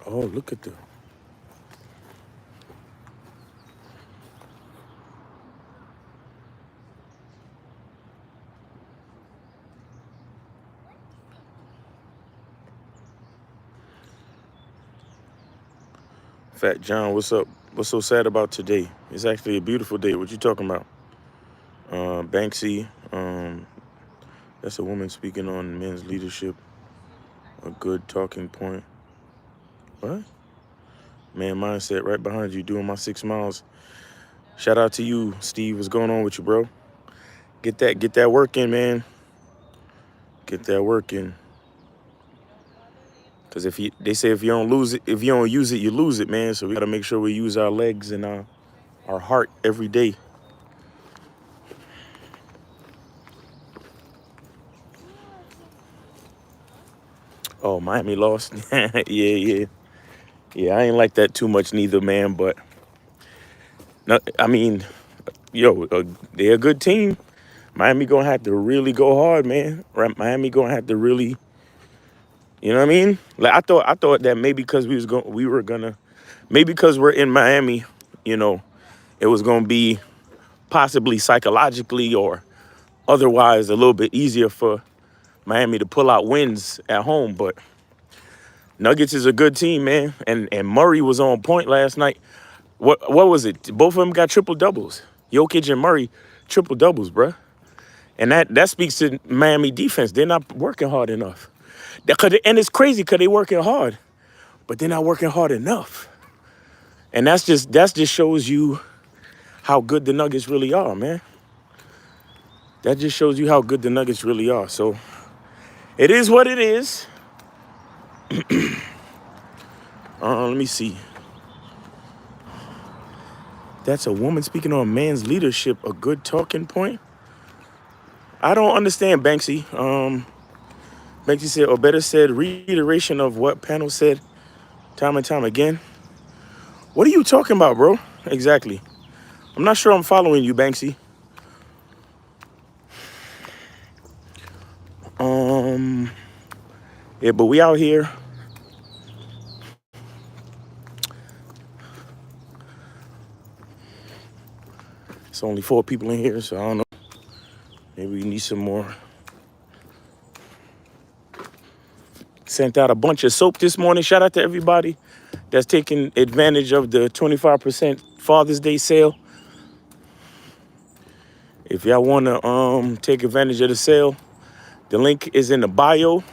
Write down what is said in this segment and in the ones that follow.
Oh, look at the. Fat John, what's up? What's so sad about today? It's actually a beautiful day. What you talking about? Banksy. That's a woman speaking on men's leadership. A good talking point. What? Man mindset right behind you doing my 6 miles. Shout out to you, Steve. What's going on with you, bro? Get that work in, man. Get that work in. Cause they say if you don't lose it, if you don't use it, you lose it, man. So we gotta make sure we use our legs and our heart every day. Oh, Miami lost. Yeah. I ain't like that too much neither, man. But no, I mean, they're a good team. Miami gonna have to really go hard, man. Right? Miami gonna have to really, you know what I mean? Like I thought that maybe because maybe because we're in Miami, you know, it was gonna be possibly psychologically or otherwise a little bit easier for Miami to pull out wins at home. But Nuggets is a good team, man. And Murray was on point last night. What was it? Both of them got triple doubles. Jokic and Murray triple doubles, bruh. And that speaks to Miami defense. They're not working hard enough. And it's crazy because they're working hard, but they're not working hard enough. And that just shows you how good the Nuggets really are, man. That just shows you how good the Nuggets really are. So it is what it is. Let me see. That's a woman speaking on man's leadership, a good talking point. I don't understand Banksy. Banksy said, or better said, reiteration of what panel said time and time again. What are you talking about, bro? Exactly. I'm not sure I'm following you, Banksy. Yeah, but we out here. It's only 4 people in here, so I don't know. Maybe we need some more. Sent out a bunch of soap this morning. Shout out to everybody that's taking advantage of the 25% Father's Day sale. If y'all want to take advantage of the sale, the link is in the bio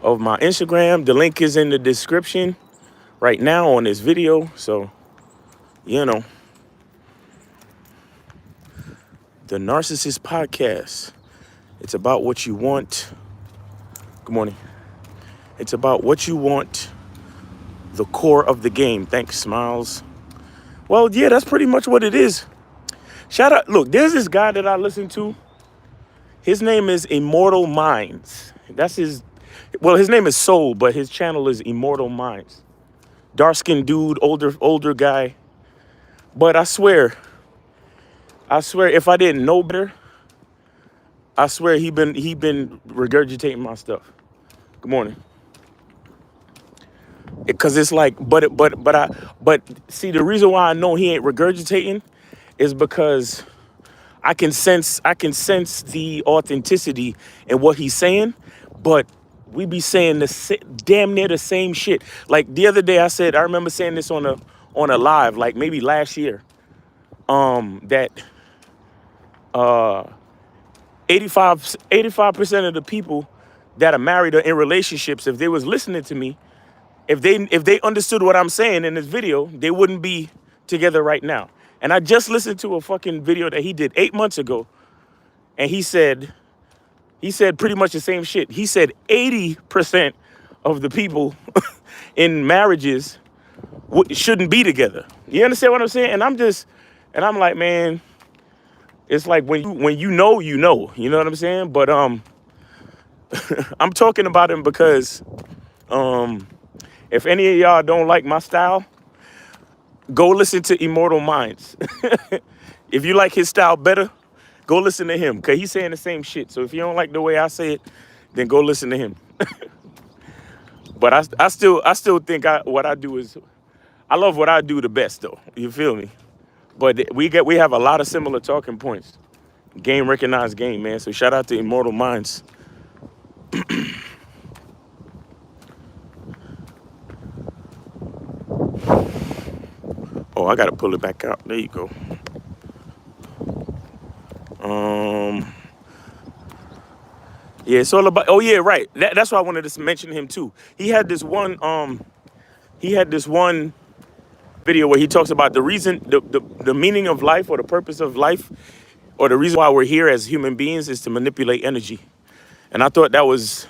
of my Instagram. The link is in the description right now on this video. So, you know, the Narcissist Podcast. It's about what you want. Good morning. It's about what you want, the core of the game. Thanks, Smiles. Well, yeah, that's pretty much what it is. Shout out. Look, there's this guy that I listen to. His name is Immortal Minds. His name is Soul, but his channel is Immortal Minds. Dark-skinned dude, older guy. But I swear, if I didn't know better, I swear he been regurgitating my stuff. Good morning. Because it's like, but see, the reason why I know he ain't regurgitating is because I can sense the authenticity in what he's saying, but we be saying damn near the same shit. Like the other day, I remember saying this on a live, like maybe last year, that 85% of the people that are married or in relationships, if they was listening to me, if they understood what I'm saying in this video, they wouldn't be together right now. And I just listened to a fucking video that he did 8 months ago, and he said pretty much the same shit. He said 80% of the people in marriages shouldn't be together. You understand what I'm saying? And I'm like, man, it's like when you know, you know. You know what I'm saying? But I'm talking about him because if any of y'all don't like my style, go listen to Immortal Minds. If you like his style better, go listen to him, because he's saying the same shit. So if you don't like the way I say it, then go listen to him. But I still think what I do is I love what I do the best though. You feel me? But we have a lot of similar talking points. Game recognized game, man. So shout out to Immortal Minds. Oh, I gotta pull it back out. There you go. Um, yeah, it's all about. Oh yeah, right. That's why I wanted to mention him too. He had this one video where he talks about the reason, the meaning of life or the purpose of life, or the reason why we're here as human beings is to manipulate energy. And I thought that was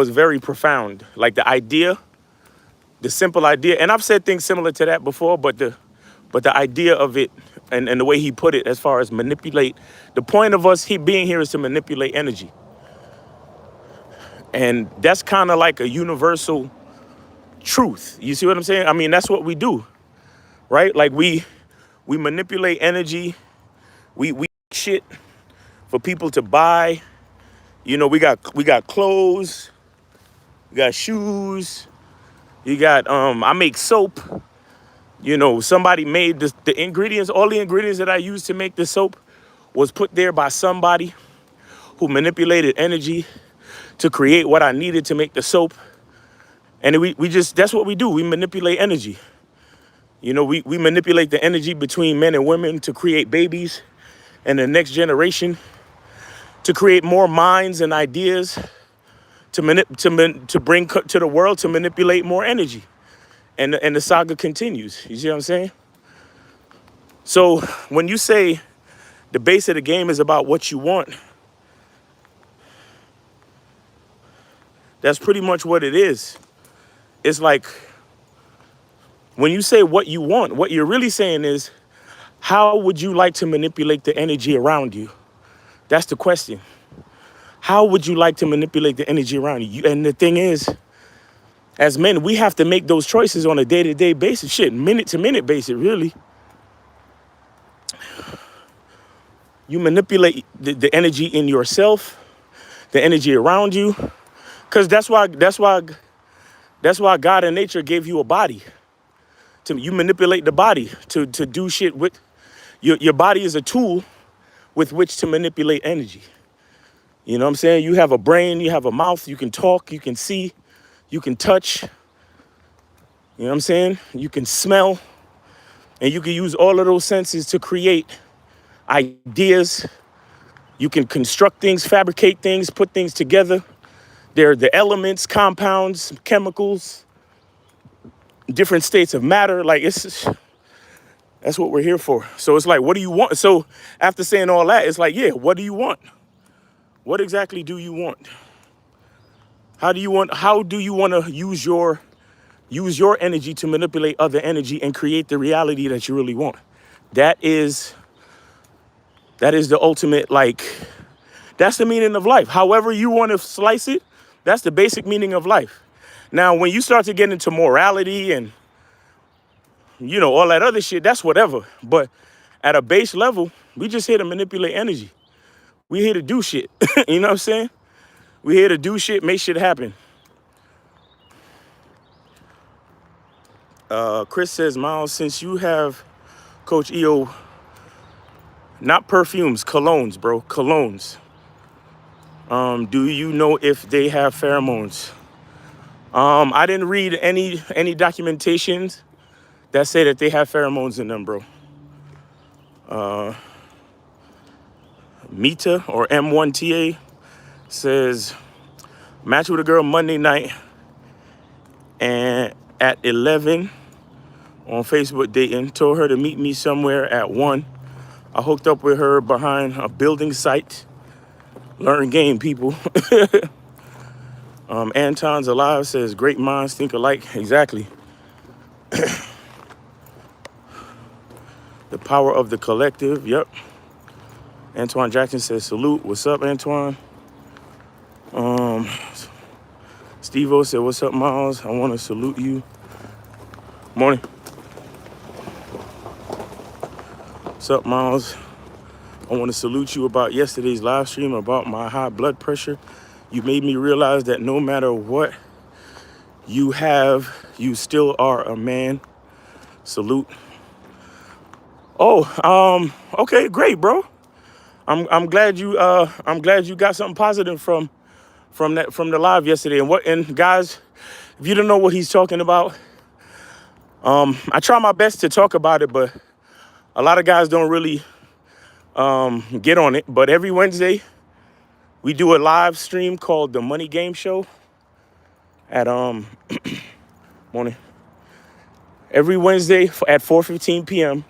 very profound. Like the simple idea. And I've said things similar to that before, but the idea of it and the way he put it as far as manipulate, the point of us being here is to manipulate energy. And that's kind of like a universal truth. You see what I'm saying? I mean, that's what we do, right? Like we manipulate energy. We shit for people to buy. You know, we got clothes, we got shoes, you got I make soap. You know, somebody made the ingredients, all the ingredients that I use to make the soap was put there by somebody who manipulated energy to create what I needed to make the soap. And we just, that's what we do. We manipulate energy. You know, we manipulate the energy between men and women to create babies and the next generation, to create more minds and ideas, to bring to the world, to manipulate more energy. And the saga continues. You see what I'm saying? So when you say the base of the game is about what you want, that's pretty much what it is. It's like when you say what you want, what you're really saying is, how would you like to manipulate the energy around you? That's the question. How would you like to manipulate the energy around you? And the thing is, as men, we have to make those choices on a day-to-day basis, shit, minute-to-minute basis, really. You manipulate the energy in yourself, the energy around you, because that's why God and nature gave you a body. You manipulate the body to do shit with. Your body is a tool with which to manipulate energy. You know what I'm saying? You have a brain, you have a mouth, you can talk, you can see, you can touch. You know what I'm saying? You can smell. And you can use all of those senses to create ideas. You can construct things, fabricate things, put things together. They're the elements, compounds, chemicals, different states of matter. Like, that's what we're here for. So it's like, what do you want? So after saying all that, it's like, yeah, what do you want? What exactly do you want? How do you want to use your energy to manipulate other energy and create the reality that you really want? That is the ultimate, like, that's the meaning of life. However you want to slice it, that's the basic meaning of life. Now, when you start to get into morality and, you know, all that other shit, that's whatever. But at a base level, we just here to manipulate energy. We here to do shit. You know what I'm saying? We here to do shit, make shit happen. Chris says, Miles, since you have Coach EO, not perfumes, colognes, bro, colognes. Do you know if they have pheromones? I didn't read any documentations that say that they have pheromones in them, bro. Mita or M1TA says, match with a girl Monday night and at 11 on Facebook dating, told her to meet me somewhere at 1. I hooked up with her behind a building site. Learn game, people. Anton's Alive says, great minds think alike. Exactly. The power of the collective. Yep. Antoine Jackson says, salute. What's up, Antoine? Steve-O said, what's up, Miles? I want to salute you. Morning. What's up, Miles? I want to salute you about yesterday's live stream about my high blood pressure. You made me realize that no matter what You still are a man. Salute. Oh, okay, great, bro. I'm glad you got something positive from the live yesterday. And guys, if you don't know what he's talking about, I try my best to talk about it, but a lot of guys don't really get on it. But every Wednesday we do a live stream called the Money Game Show at morning. Every Wednesday at 4:15 p.m.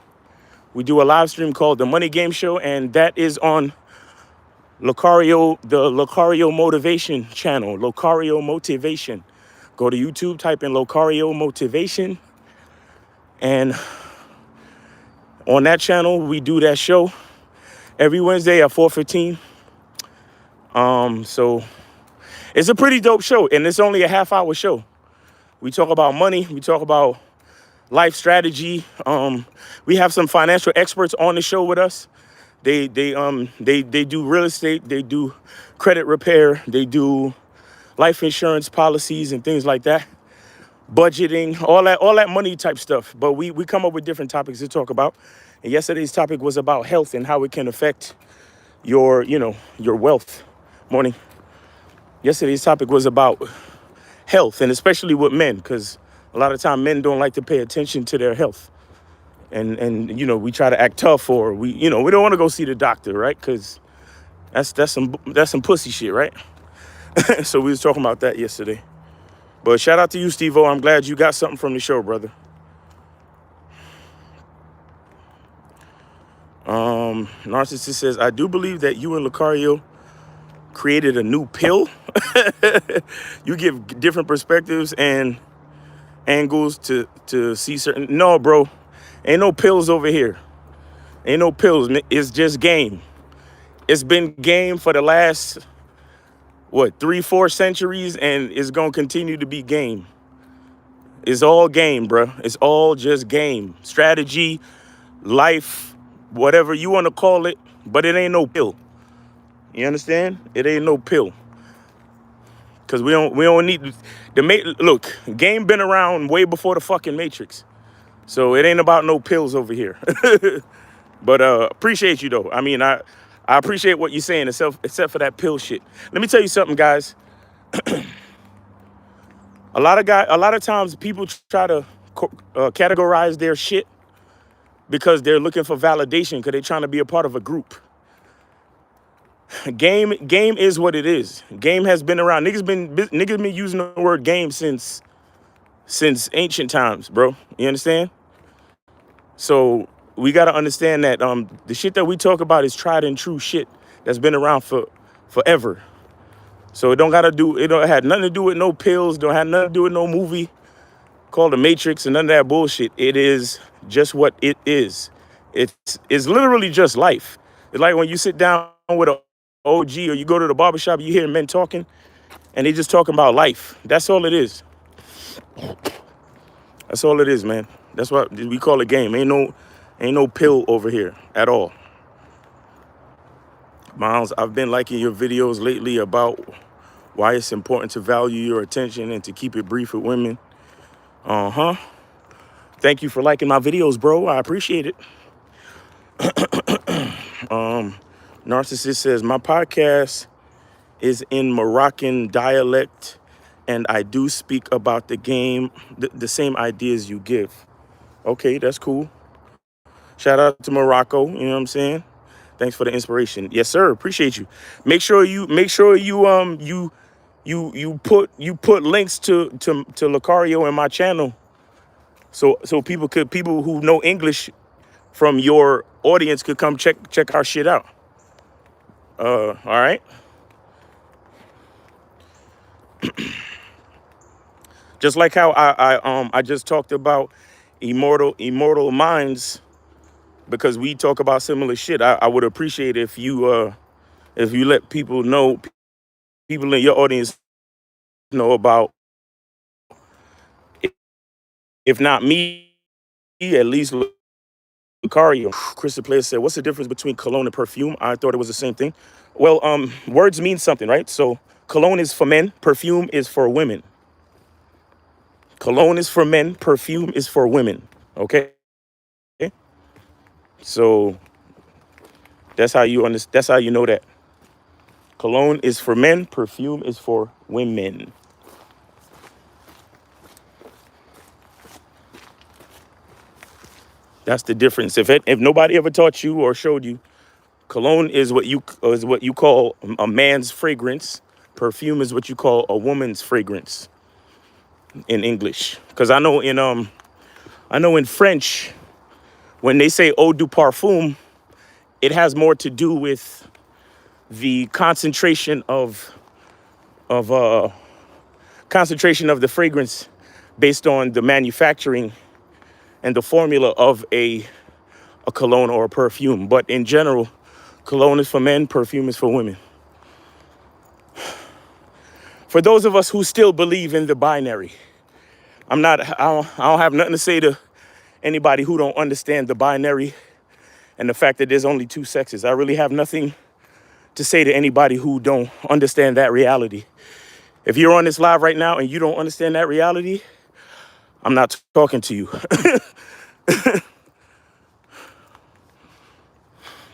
we do a live stream called the Money Game Show, and that is on the Locario Motivation channel. Locario Motivation. Go to YouTube, type in Locario Motivation, and on that channel we do that show every Wednesday at 4:15. So it's a pretty dope show, and it's only a half-hour show. We talk about money. We talk about life strategy. We have some financial experts on the show with us. They do real estate. They do credit repair. They do life insurance policies and things like that. Budgeting, all that money type stuff. But we come up with different topics to talk about. And yesterday's topic was about health and how it can affect your wealth. Morning. Yesterday's topic was about health, and especially with men, because a lot of time men don't like to pay attention to their health. And we try to act tough, or we don't want to go see the doctor, right? Because that's some pussy shit, right? So we was talking about that yesterday. But shout out to you, Steve-O. I'm glad you got something from the show, brother. Narcissist says, I do believe that you and Lucario created a new pill. You give different perspectives and angles to see certain. No, bro, ain't no pills over here. Ain't no pills. It's just game. It's been game for the last 3-4 centuries, and it's gonna continue to be game. It's all game, bro. It's all just game. Strategy, life, whatever you want to call it, but it ain't no pill. You understand? It ain't no pill. Cause we don't need look, game been around way before the fucking Matrix. So it ain't about no pills over here. But appreciate you though. I mean, I appreciate what you're saying, except for that pill shit. Let me tell you something, guys. A lot of times people try to categorize their shit because they're looking for validation, because they're trying to be a part of a group. Game is what it is. Game has been around. Niggas been using the word game since ancient times, bro. You understand? So we got to understand that the shit that we talk about is tried and true shit that's been around for forever. So it don't have nothing to do with no pills, don't have nothing to do with no movie called The Matrix and none of that bullshit. It is just what it is. It's literally just life. It's like when you sit down with a OG or you go to the barbershop, you hear men talking and they just talking about life. That's all it is. That's all it is, man. That's what we call a game. Ain't no pill over here at all. Miles, I've been liking your videos lately about why it's important to value your attention and to keep it brief with women. Thank you for liking my videos, bro. I appreciate it. Narcissist says, my podcast is in Moroccan dialect, and I do speak about the game, the same ideas you give. Okay, that's cool. Shout out to Morocco, you know what I'm saying? Thanks for the inspiration. Yes, sir. Appreciate you. Make sure you put links to Lucario in my channel, so people who know English from your audience could come check our shit out. All right. Just like how I just talked about Immortal Minds, because we talk about similar shit. I would appreciate if you let people in your audience know about, if not me, at least Lucario. Crystal Player said, what's the difference between cologne and perfume? I thought it was the same thing. Well, words mean something, right? So cologne is for men, perfume is for women. Cologne is for men, perfume is for women. Okay? So that's how you know that. Cologne is for men, perfume is for women. That's the difference. If nobody ever taught you or showed you, cologne is what you call a man's fragrance. Perfume is what you call a woman's fragrance in English. Because I know in French, when they say eau de parfum, it has more to do with the of concentration of the fragrance based on the manufacturing and the formula of a cologne or a perfume. But in general, cologne is for men, perfume is for women. For those of us who still believe in the binary, I don't have nothing to say to anybody who don't understand the binary and the fact that there's only two sexes. I really have nothing to say to anybody who don't understand that reality. If you're on this live right now and you don't understand that reality, I'm not talking to you.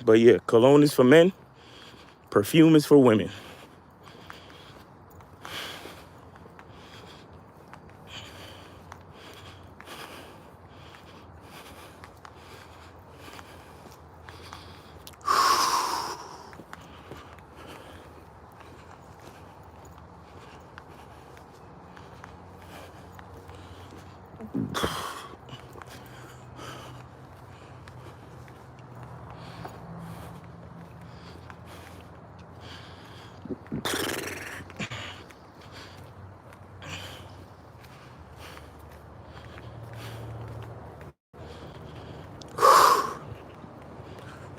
But yeah, cologne is for men, perfume is for women.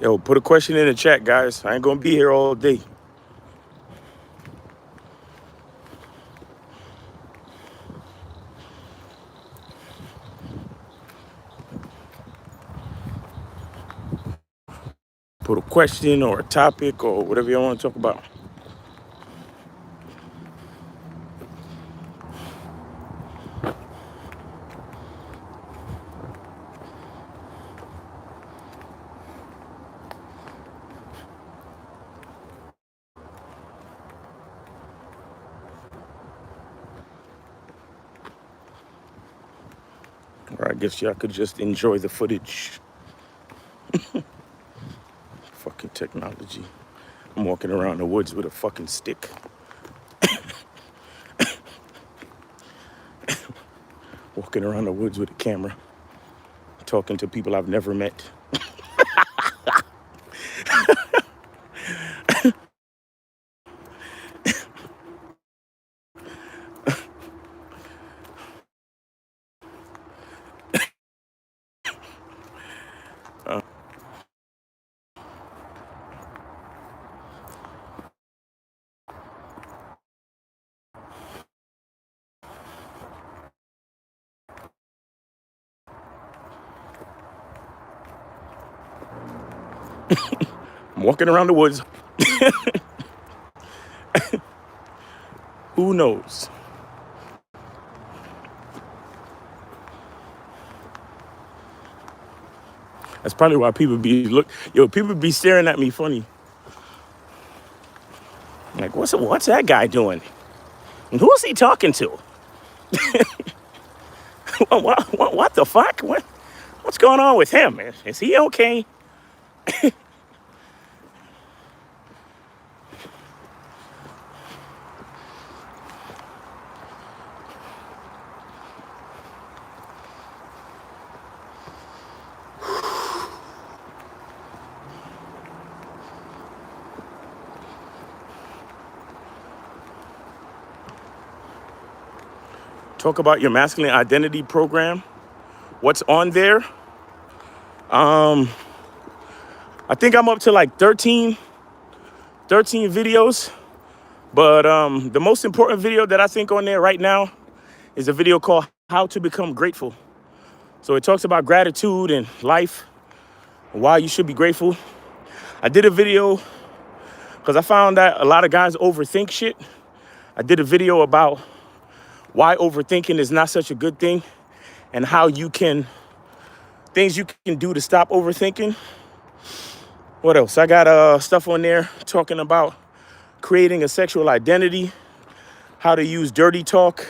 Yo, put a question in the chat, guys. I ain't gonna be here all day. Put a question or a topic or whatever you want to talk about. Or I guess y'all could just enjoy the footage. Fucking technology. I'm walking around the woods with a fucking stick. Walking around the woods with a camera. Talking to people I've never met. I'm walking around the woods. Who knows? That's probably why people be staring at me funny. Like, what's that guy doing? And who's he talking to? What the fuck? What's going on with him? Is he okay? Talk about your masculine identity program. What's on there? I think I'm up to like 13 videos. But the most important video that I think on there right now is a video called How to Become Grateful. So it talks about gratitude and life, why you should be grateful. I did a video because I found that a lot of guys overthink shit. I did a video about why overthinking is not such a good thing, and how you can, things you can do to stop overthinking. What else? I got stuff on there talking about creating a sexual identity, how to use dirty talk,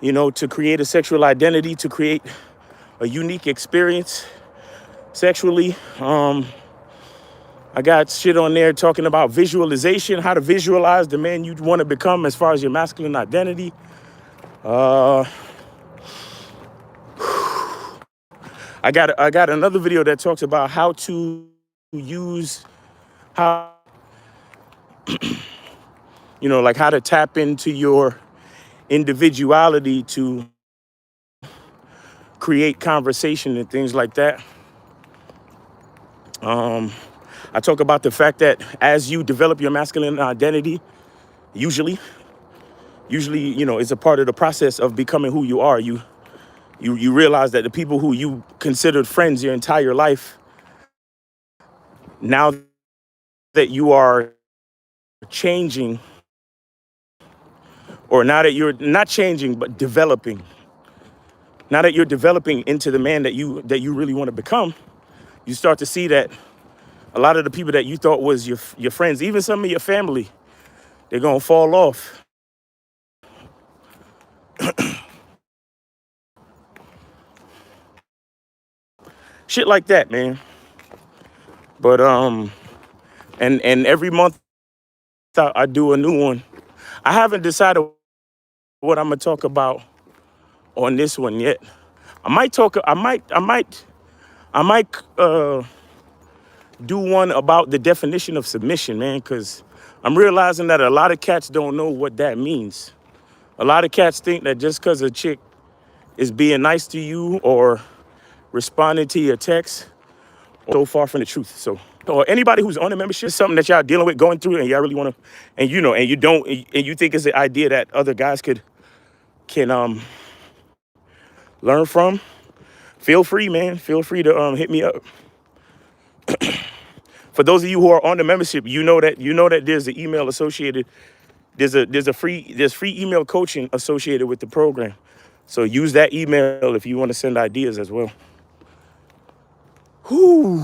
to create a sexual identity, to create a unique experience sexually. I got shit on there talking about visualization, how to visualize the man you want to become as far as your masculine identity. I got another video that talks about how to use, how like how to tap into your individuality to create conversation and things like that. I talk about the fact that as you develop your masculine identity, usually, it's a part of the process of becoming who you are. You realize that the people who you considered friends your entire life, now that you are changing, or now that you're not changing but developing, now that you're developing into the man that you really want to become, you start to see that a lot of the people that you thought was your friends, even some of your family, they're gonna fall off. Shit like that, man. But and every month I do a new one. I haven't decided what I'm gonna talk about on this one yet. I might do one about the definition of submission, man, because I'm realizing that a lot of cats don't know what that means. A lot of cats think that just because a chick is being nice to you or responding to your text, so far from the truth. So, or anybody who's on a membership, something that y'all dealing with, going through, and y'all really want to, and and you don't, and you think it's an idea that other guys can learn from, feel free, man. Feel free to hit me up. For those of you who are on the membership, you know that there's an email associated. There's free email coaching associated with the program. So use that email if you want to send ideas as well. Whew.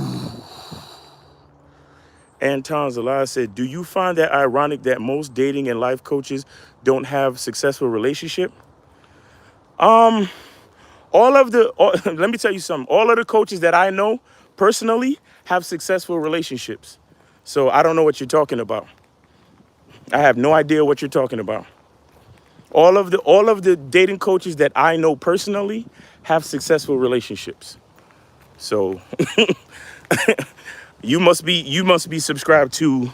Anton Zalaz said, do you find that ironic that most dating and life coaches don't have successful relationship? Let me tell you something. All of the coaches that I know personally have successful relationships. So I don't know what you're talking about. I have no idea what you're talking about. All of the dating coaches that I know personally have successful relationships. So you must be subscribed to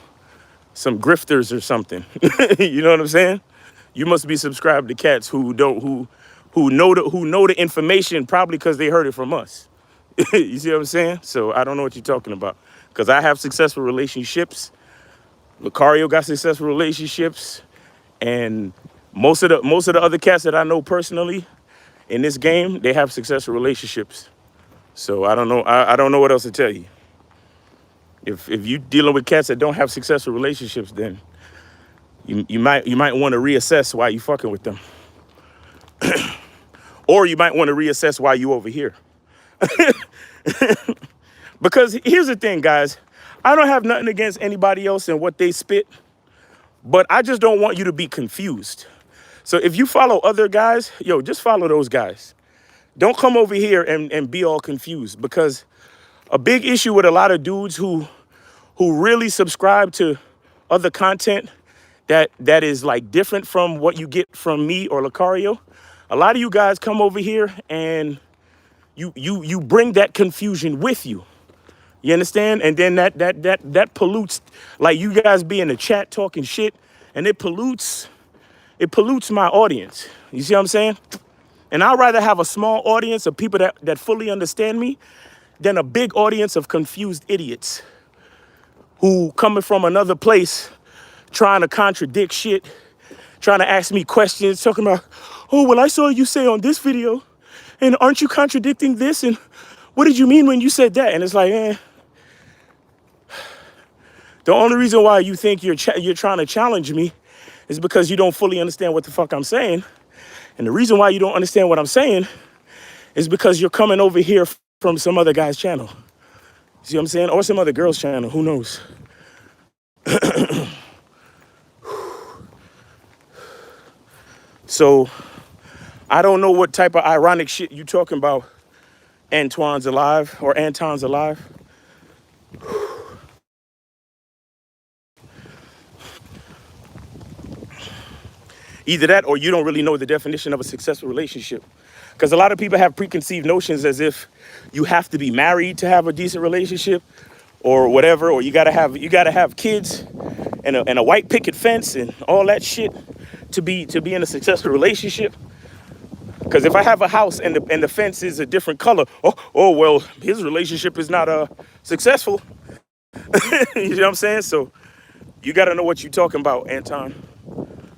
some grifters or something. You know what I'm saying? You must be subscribed to cats who know the information, probably because they heard it from us. You see what I'm saying? So I don't know what you're talking about, because I have successful relationships. Lucario got successful relationships, and most of the other cats that I know personally in this game, they have successful relationships. So I don't know. I don't know what else to tell you. If you dealing with cats that don't have successful relationships, then you might want to reassess why you fucking with them, or you might want to reassess why you over here. Because here's the thing, guys. I don't have nothing against anybody else and what they spit, but I just don't want you to be confused. So if you follow other guys, just follow those guys. Don't come over here and be all confused, because a big issue with a lot of dudes who really subscribe to other content that is like different from what you get from me or Lucario, a lot of you guys come over here and you bring that confusion with you. You understand? And then that pollutes, like you guys be in the chat talking shit, and it pollutes my audience. You see what I'm saying? And I'd rather have a small audience of people that fully understand me than a big audience of confused idiots who coming from another place trying to contradict shit, trying to ask me questions, talking about, oh, well, I saw you say on this video, and aren't you contradicting this? And what did you mean when you said that? And it's like, the only reason why you think you're trying to challenge me is because you don't fully understand what the fuck I'm saying. And the reason why you don't understand what I'm saying is because you're coming over here from some other guy's channel. See what I'm saying? Or some other girl's channel, who knows? So I don't know what type of ironic shit you talking about. Antoine's alive or Anton's alive. Either that or you don't really know the definition of a successful relationship. Because a lot of people have preconceived notions as if you have to be married to have a decent relationship or whatever, or you gotta have kids and a white picket fence and all that shit to be in a successful relationship. Because if I have a house and the fence is a different color, oh well, his relationship is not successful. You know what I'm saying? So you gotta know what you're talking about, Anton.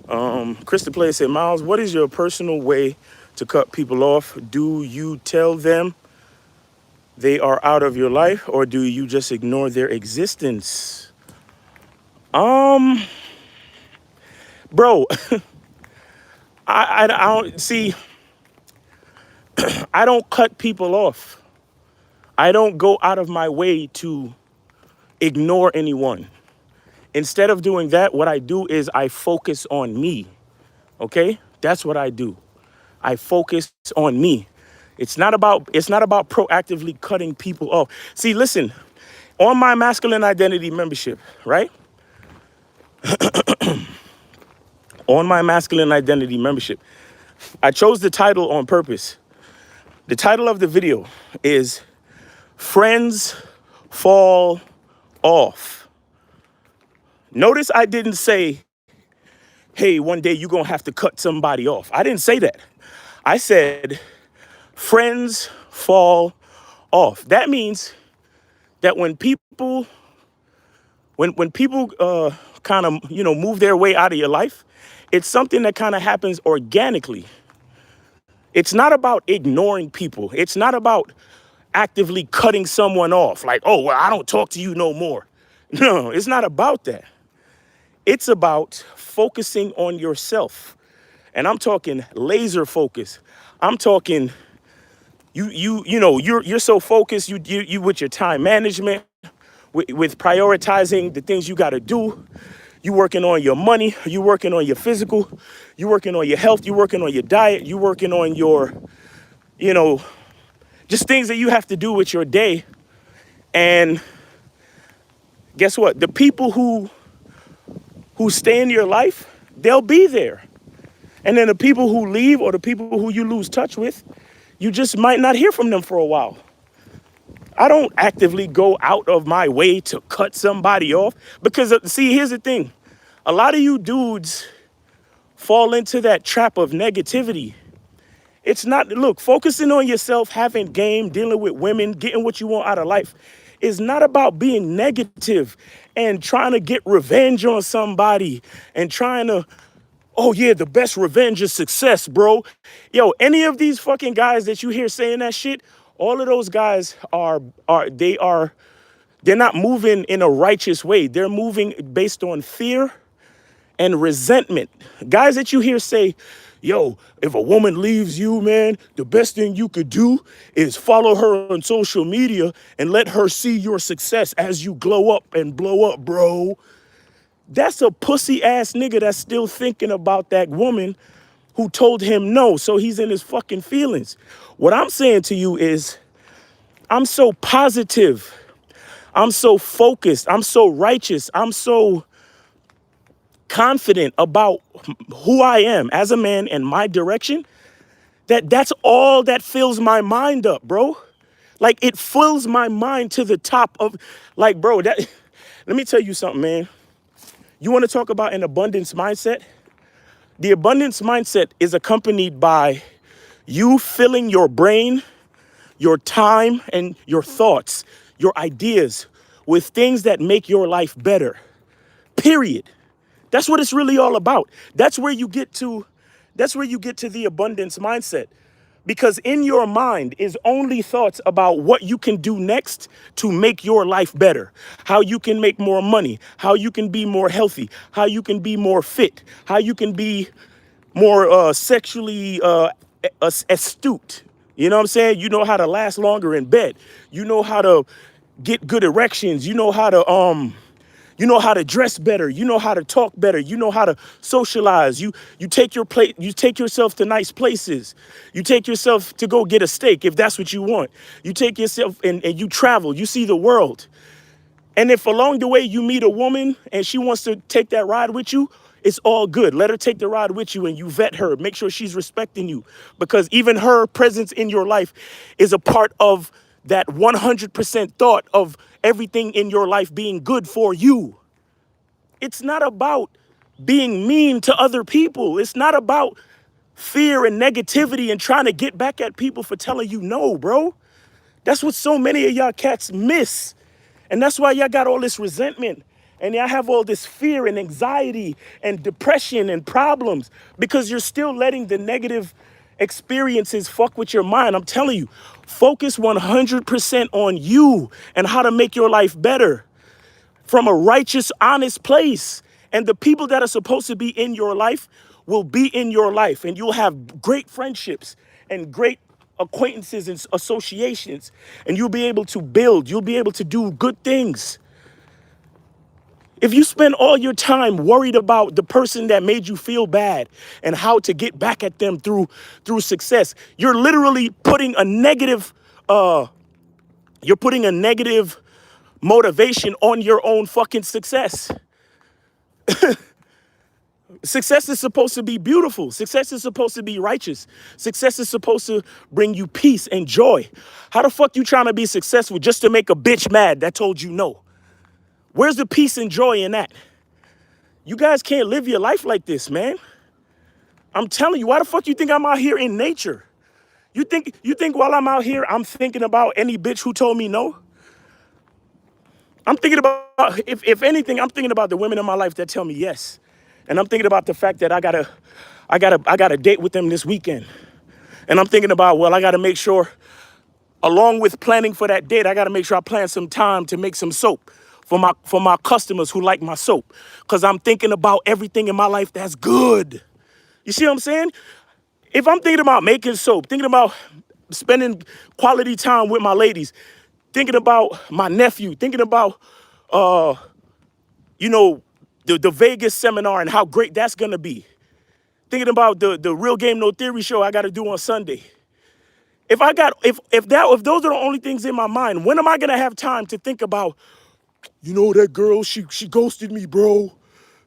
Krista Player said, Miles, what is your personal way to cut people off? Do you tell them they are out of your life, or do you just ignore their existence? Bro, I don't see. I don't cut people off. I don't go out of my way to ignore anyone. Instead of doing that, what I do is I focus on me. Okay? That's what I do. I focus on me. It's not about proactively cutting people off. See, listen, on my masculine identity membership, right? On my masculine identity membership, I chose the title on purpose. The title of the video is Friends Fall Off. Notice I didn't say, hey, one day you're going to have to cut somebody off. I didn't say that. I said, friends fall off. That means that when people kind of, move their way out of your life, it's something that kind of happens organically. It's not about ignoring people. It's not about actively cutting someone off. Like, oh, well, I don't talk to you no more. No, it's not about that. It's about focusing on yourself. And I'm talking laser focus. I'm talking you're so focused, you with your time management, with prioritizing the things you got to do. You working on your money, you working on your physical, you working on your health, you working on your diet, you working on your, just things that you have to do with your day. And guess what? The people who stay in your life, they'll be there. And then the people who leave or the people who you lose touch with, you just might not hear from them for a while. I don't actively go out of my way to cut somebody off because, see, here's the thing. A lot of you dudes fall into that trap of negativity. It's not, look, focusing on yourself, having game, dealing with women, getting what you want out of life is not about being negative and trying to get revenge on somebody and trying to, oh yeah, the best revenge is success, bro. Yo, any of these fucking guys that you hear saying that shit, all of those guys they're not moving in a righteous way. They're moving based on fear and resentment. Guys that you hear say, yo, if a woman leaves you, man, the best thing you could do is follow her on social media and let her see your success as you glow up and blow up, bro. That's a pussy ass nigga that's still thinking about that woman who told him no, so he's in his fucking feelings. What I'm saying to you is, I'm so positive. I'm so focused. I'm so righteous. I'm so confident about who I am as a man and my direction that's all that fills my mind up, bro. Like, it fills my mind to the top of, like, bro, let me tell you something, man. You want to talk about an abundance mindset? The abundance mindset is accompanied by you filling your brain, your time, and your thoughts, your ideas with things that make your life better. Period. That's what it's really all about. That's where you get to the abundance mindset. Because in your mind is only thoughts about what you can do next to make your life better, how you can make more money, how you can be more healthy, how you can be more fit, how you can be more sexually astute. You know what I'm saying? You know how to last longer in bed. You know how to get good erections. You know how to dress better. You know how to talk better. You know how to socialize. You take your plate. You take yourself to nice places. You take yourself to go get a steak if that's what you want. You take yourself and you travel. You see the world. And if along the way you meet a woman and she wants to take that ride with you, it's all good. Let her take the ride with you and you vet her. Make sure she's respecting you, because even her presence in your life is a part of that 100% thought of everything in your life being good for you. It's not about being mean to other people. It's not about fear and negativity and trying to get back at people for telling you no, bro. That's what so many of y'all cats miss. And that's why y'all got all this resentment and y'all have all this fear and anxiety and depression and problems, because you're still letting the negative experiences fuck with your mind. I'm telling you, focus 100% on you and how to make your life better from a righteous, honest place. And the people that are supposed to be in your life will be in your life, and you'll have great friendships and great acquaintances and associations, and you'll be able to build, you'll be able to do good things. If you spend all your time worried about the person that made you feel bad and how to get back at them through success, you're literally putting a negative motivation on your own fucking success. Success is supposed to be beautiful. Success is supposed to be righteous. Success is supposed to bring you peace and joy. How the fuck you trying to be successful just to make a bitch mad that told you no? Where's the peace and joy in that? You guys can't live your life like this, man. I'm telling you, why the fuck you think I'm out here in nature? You think while I'm out here, I'm thinking about any bitch who told me no? I'm thinking about, if anything, I'm thinking about the women in my life that tell me yes. And I'm thinking about the fact that I got a date with them this weekend. And I'm thinking about, well, I got to make sure, along with planning for that date, I got to make sure I plan some time to make some soap for my customers who like my soap. Because I'm thinking about everything in my life that's good. You see what I'm saying? If I'm thinking about making soap, thinking about spending quality time with my ladies, thinking about my nephew, thinking about, you know, the Vegas seminar and how great that's gonna be, thinking about the Real Game No Theory show I got to do on Sunday. If those are the only things in my mind, when am I gonna have time to think about, you know, that girl, she ghosted me, bro.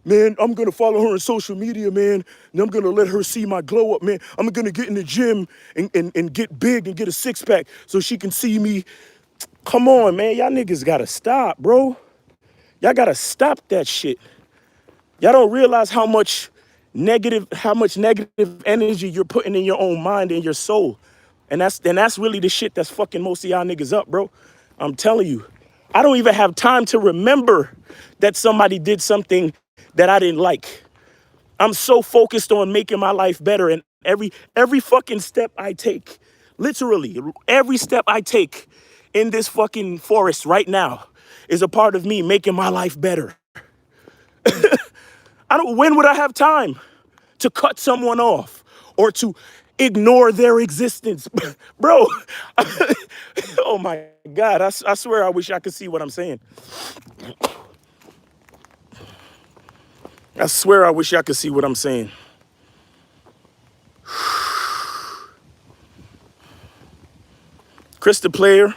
Man, I'm gonna follow her on social media, man, and I'm gonna let her see my glow up, man. I'm gonna get in the gym and get big and get a six pack so she can see me. Come on, man, y'all niggas gotta stop, bro. Y'all gotta stop that shit. Y'all don't realize how much negative energy you're putting in your own mind and your soul. And that's really the shit that's fucking most of y'all niggas up, bro. I'm telling you. I don't even have time to remember that somebody did something that I didn't like. I'm so focused on making my life better, and every fucking step I take, literally every step I take in this fucking forest right now is a part of me making my life better. When would I have time to cut someone off or to ignore their existence? Bro, oh my God, I swear I wish I could see what I'm saying. I swear I wish I could see what I'm saying. Chris the Player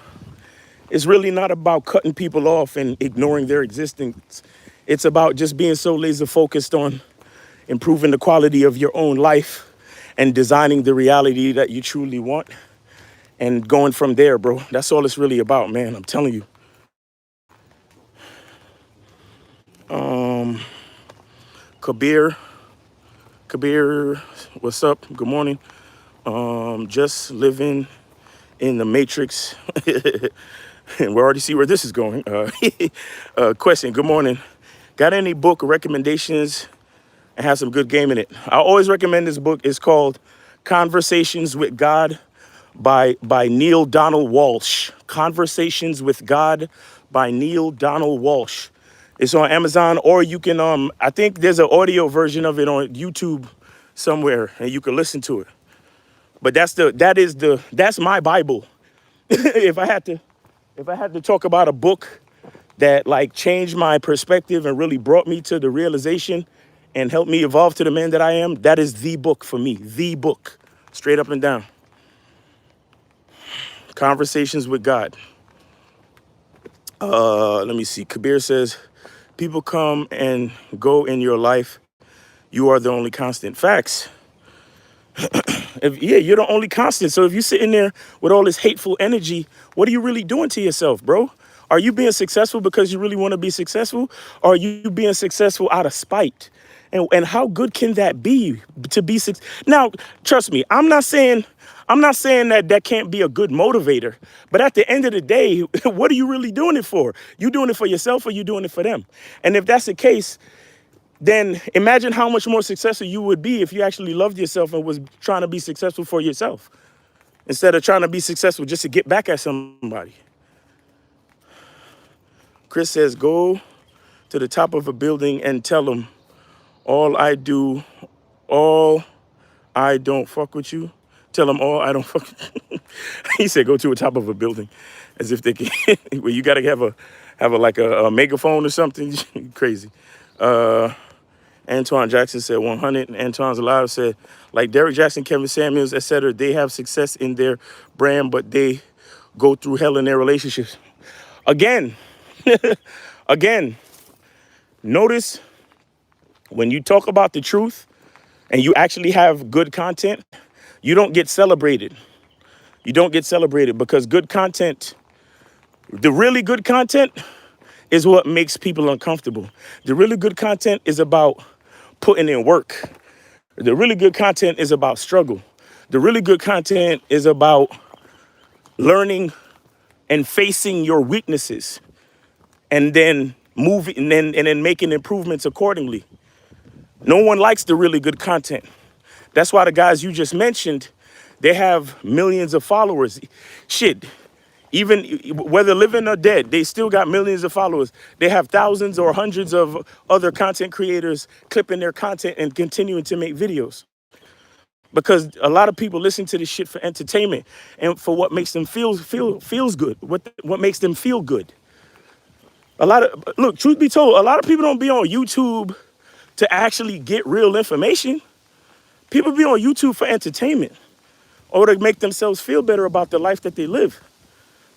is really not about cutting people off and ignoring their existence. It's about just being so laser focused on improving the quality of your own life and designing the reality that you truly want and going from there, bro. That's all it's really about, man. I'm telling you. Kabir, what's up? Good morning. Just living in the matrix. And we already see where this is going. Question, good morning. Got any book recommendations and have some good game in it? I always recommend this book. It's called Conversations with God by Neil Donald Walsh. Conversations with God by Neil Donald Walsh. It's on Amazon, or you can I think there's an audio version of it on YouTube somewhere, and you can listen to it. But that's my Bible. if I had to talk about a book that like changed my perspective and really brought me to the realization and helped me evolve to the man that I am, that is the book for me. The book. Straight up and down. Conversations with God. Let me see. Kabir says, people come and go in your life. You are the only constant. Facts. You're the only constant. So if you're sitting there with all this hateful energy, what are you really doing to yourself, bro? Are you being successful because you really want to be successful? Or are you being successful out of spite? And how good can that be to be successful? Now, trust me, I'm not saying that can't be a good motivator. But at the end of the day, what are you really doing it for? You doing it for yourself, or you doing it for them? And if that's the case, then imagine how much more successful you would be if you actually loved yourself and was trying to be successful for yourself instead of trying to be successful just to get back at somebody. Chris says, go to the top of a building and tell them, all I don't fuck with you. Tell them all I don't fuck with you. He said, go to the top of a building, as if they can, well, you got to have a megaphone or something. Crazy. Antoine Jackson said 100. And Antoine's Alive said, like Derek Jackson, Kevin Samuels, etc., they have success in their brand, but they go through hell in their relationships. Again, notice when you talk about the truth and you actually have good content, you don't get celebrated. You don't get celebrated because good content, the really good content is what makes people uncomfortable. The really good content is about putting in work. The really good content is about struggle. The really good content is about learning and facing your weaknesses and then moving and then making improvements accordingly. No one likes the really good content. That's why the guys you just mentioned, they have millions of followers. Shit, even whether living or dead, they still got millions of followers. They have thousands or hundreds of other content creators clipping their content and continuing to make videos. Because a lot of people listen to this shit for entertainment and for what makes them feels good, what makes them feel good. Truth be told, a lot of people don't be on YouTube to actually get real information. People be on YouTube for entertainment or to make themselves feel better about the life that they live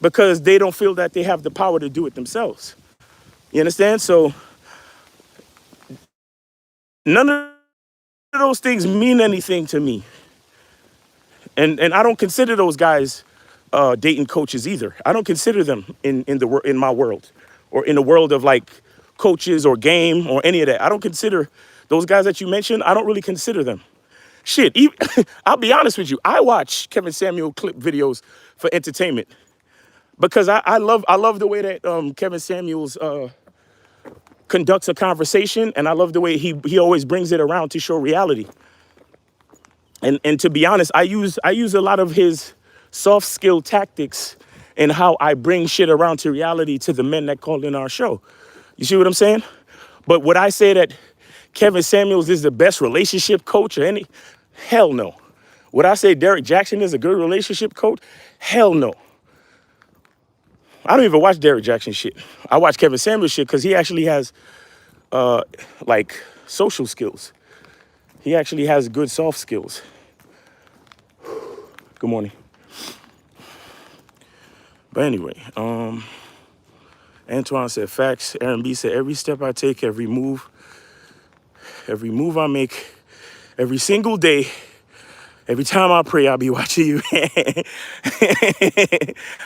because they don't feel that they have the power to do it themselves. You understand? So none of those things mean anything to me. And I don't consider those guys dating coaches either. I don't consider them in my world or in the world of like coaches or game or any of that. I don't consider those guys that you mentioned. I don't really consider them. Shit, I'll be honest with you. I watch Kevin Samuel clip videos for entertainment because I love the way that Kevin Samuels conducts a conversation, and I love the way he always brings it around to show reality. And to be honest, I use a lot of his soft skill tactics in how I bring shit around to reality to the men that call in our show. You see what I'm saying? But would I say that Kevin Samuels is the best relationship coach or any? Hell no. Would I say Derek Jackson is a good relationship coach? Hell no. I don't even watch Derek Jackson shit. I watch Kevin Samuels shit because he actually has like social skills. He actually has good soft skills. Good morning. But anyway, Antoine said facts. Aaron B said every step I take, every move I make, every single day, every time I pray, I'll be watching you.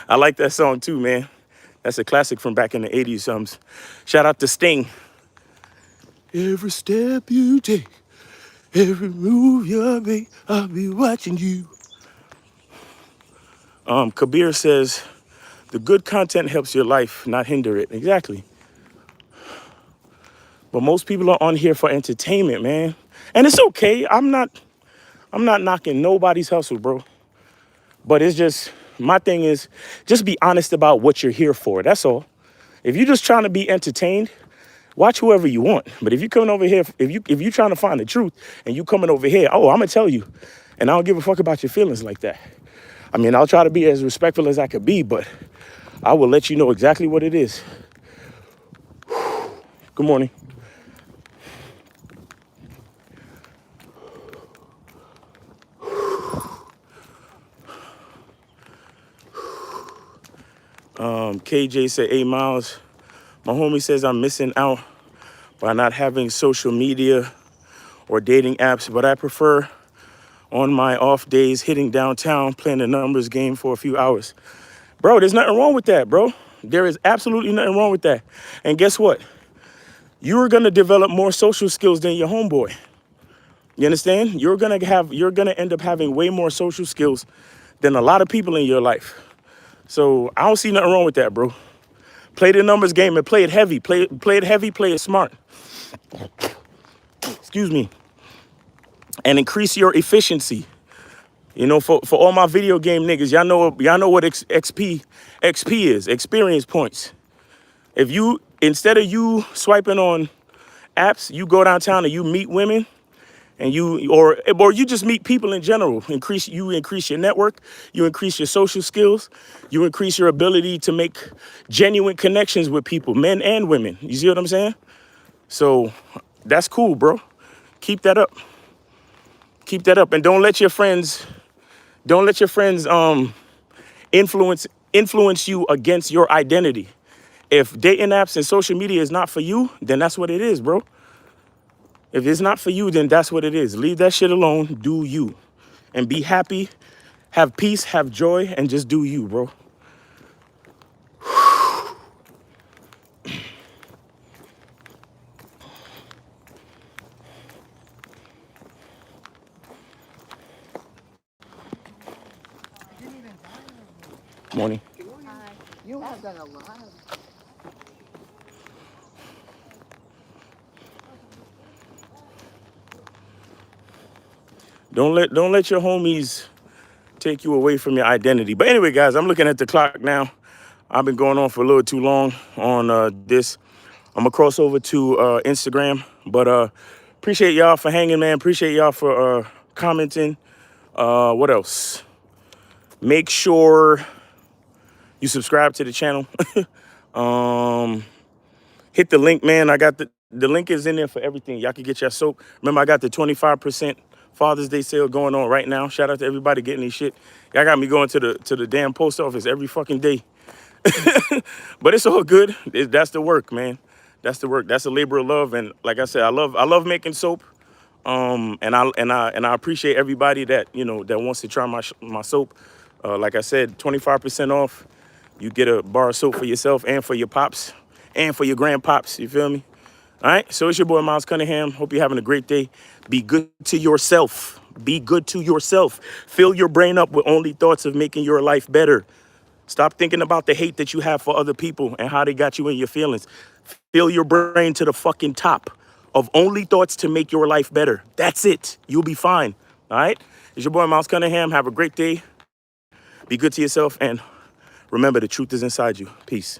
I like that song too, man. That's a classic from back in the 80s. Shout out to Sting. Every step you take, every move you make, I'll be watching you. Kabir says, the good content helps your life, not hinder it. Exactly. But most people are on here for entertainment, man. And it's okay. I'm not knocking nobody's hustle, bro. But it's just, my thing is, just be honest about what you're here for. That's all. If you're just trying to be entertained, watch whoever you want. But if you coming over here, if you trying to find the truth and you coming over here, oh, I'm gonna tell you, and I don't give a fuck about your feelings like that. I mean, I'll try to be as respectful as I could be, but I will let you know exactly what it is. Good morning. KJ said, hey, Miles, my homie says I'm missing out by not having social media or dating apps, but I prefer on my off days hitting downtown, playing a numbers game for a few hours. Bro, there's nothing wrong with that, bro. There is absolutely nothing wrong with that. And guess what? You're gonna develop more social skills than your homeboy. You understand? You're gonna end up having way more social skills than a lot of people in your life. So I don't see nothing wrong with that, bro. Play the numbers game and play it heavy. Play it heavy, play it smart. Excuse me. And increase your efficiency. You know, for all my video game niggas, y'all know what XP is, experience points. If you, instead of you swiping on apps, you go downtown and you meet women, and or you just meet people in general. You increase your network, you increase your social skills, you increase your ability to make genuine connections with people, men and women. You see what I'm saying? So that's cool, bro. Keep that up. Keep that up, and don't let your friends influence you against your identity. If dating apps and social media is not for you, then that's what it is, bro. If it's not for you, then that's what it is. Leave that shit alone. Do you. And be happy, have peace, have joy, and just do you, bro. Morning. You have done a lot. Don't let your homies take you away from your identity. But anyway, guys, I'm looking at the clock now. I've been going on for a little too long on this. I'm gonna cross over to Instagram, but appreciate y'all for hanging, man. Appreciate y'all for commenting. What else? Make sure you subscribe to the channel. Hit the link, man. I got the link is in there for everything. Y'all can get your soap. Remember, I got the 25% Father's Day sale going on right now. Shout out to everybody getting this shit. Y'all got me going to the damn post office every fucking day. But it's all good. That's the work, man. That's the work. That's a labor of love. And like I said, I love making soap. And I appreciate everybody that, you know, that wants to try my soap. Like I said, 25% off. You get a bar of soap for yourself and for your pops and for your grandpops. You feel me? All right. So it's your boy, Miles Cunningham. Hope you're having a great day. Be good to yourself. Be good to yourself. Fill your brain up with only thoughts of making your life better. Stop thinking about the hate that you have for other people and how they got you in your feelings. Fill your brain to the fucking top of only thoughts to make your life better. That's it. You'll be fine. All right? It's your boy, Miles Cunningham. Have a great day. Be good to yourself. And remember, the truth is inside you. Peace.